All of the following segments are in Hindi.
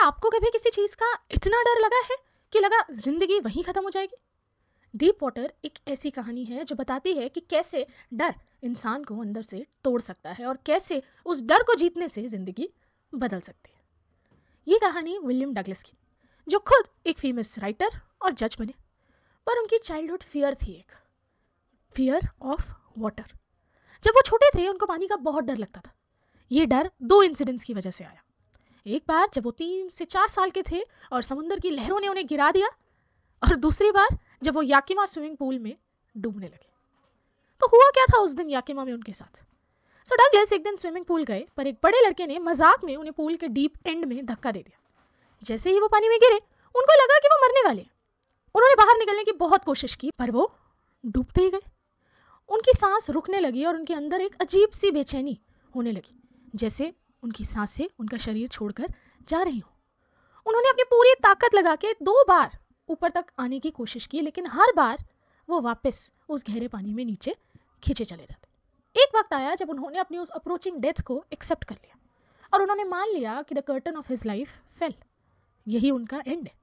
आपको कभी किसी चीज का इतना डर लगा है कि लगा जिंदगी वहीं खत्म हो जाएगी? डीप वाटर एक ऐसी कहानी है जो बताती है कि कैसे डर इंसान को अंदर से तोड़ सकता है और कैसे उस डर को जीतने से जिंदगी बदल सकती है। ये कहानी विलियम डगलस की, जो खुद एक फेमस राइटर और जज बने, पर उनकी चाइल्डहुड फियर थी, एक फियर ऑफ वाटर। जब वो छोटे थे उनको पानी का बहुत डर लगता था। ये डर 2 इंसिडेंट्स की वजह से आया। एक बार जब वो 3 से 4 साल के थे और समुद्र की लहरों ने उन्हें गिरा दिया, और दूसरी बार जब वो याकिमा स्विमिंग पूल में डूबने लगे। तो हुआ क्या था उस दिन याकिमा में उनके साथ? सो डगलस एक दिन स्विमिंग पूल गए, पर एक बड़े लड़के ने मजाक में उन्हें पूल के डीप एंड में धक्का दे दिया। जैसे ही वो पानी में गिरे उनको लगा कि वो मरने वाले हैं। उन्होंने बाहर निकलने की बहुत कोशिश की, पर वो डूबते ही गए। उनकी सांस रुकने लगी और उनके अंदर एक अजीब सी बेचैनी होने लगी, जैसे उनकी सांसें उनका शरीर छोड़कर जा रही हो। उन्होंने अपनी पूरी ताकत लगा के 2 बार ऊपर तक आने की कोशिश की, लेकिन हर बार वो वापस उस गहरे पानी में नीचे खींचे चले जाते। एक वक्त आया जब उन्होंने अपनी उस अप्रोचिंग डेथ को एक्सेप्ट कर लिया और उन्होंने मान लिया कि the curtain of his life fail, यही उनका एंड है।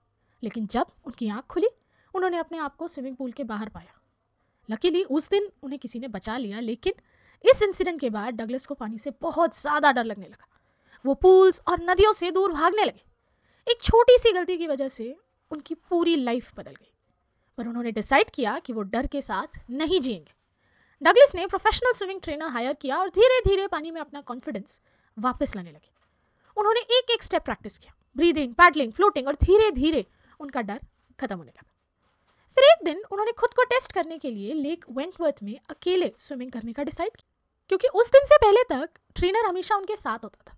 लेकिन जब उनकी आंख खुली उन्होंने अपने आप को स्विमिंग पूल के बाहर पाया। लकीली उस दिन उन्हें किसी ने बचा लिया, लेकिन इस इंसिडेंट के बाद डगलस को पानी से बहुत ज़्यादा डर लगने लगा। वो पूल्स और नदियों से दूर भागने लगे। एक छोटी सी गलती की वजह से उनकी पूरी लाइफ बदल गई, पर उन्होंने डिसाइड किया कि वो डर के साथ नहीं जिएंगे। डगलस ने प्रोफेशनल स्विमिंग ट्रेनर हायर किया और धीरे धीरे पानी में अपना कॉन्फिडेंस वापस लाने लगे। उन्होंने एक एक स्टेप प्रैक्टिस किया, ब्रीदिंग, पैडलिंग, फ्लोटिंग, और धीरे धीरे उनका डर खत्म होने लगा। फिर एक दिन उन्होंने खुद को टेस्ट करने के लिए लेक वेंटवर्थ में अकेले स्विमिंग करने का डिसाइड किया, क्योंकि उस दिन से पहले तक ट्रेनर हमेशा उनके साथ होता था।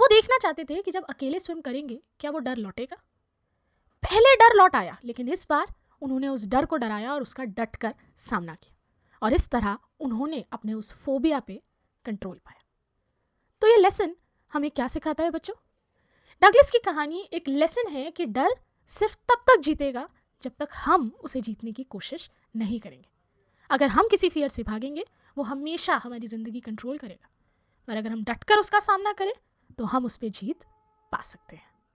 वो देखना चाहते थे कि जब अकेले स्विम करेंगे क्या वो डर लौटेगा। पहले डर लौट आया, लेकिन इस बार उन्होंने उस डर को डराया और उसका डटकर सामना किया, और इस तरह उन्होंने अपने उस फोबिया पे कंट्रोल पाया। तो ये लेसन हमें क्या सिखाता है बच्चों? डगलस की कहानी एक लेसन है कि डर सिर्फ तब तक जीतेगा जब तक हम उसे जीतने की कोशिश नहीं करेंगे। अगर हम किसी फियर से भागेंगे वो हमेशा हमारी ज़िंदगी कंट्रोल करेगा, पर अगर हम डटकर उसका सामना करें तो हम उस पर जीत पा सकते हैं।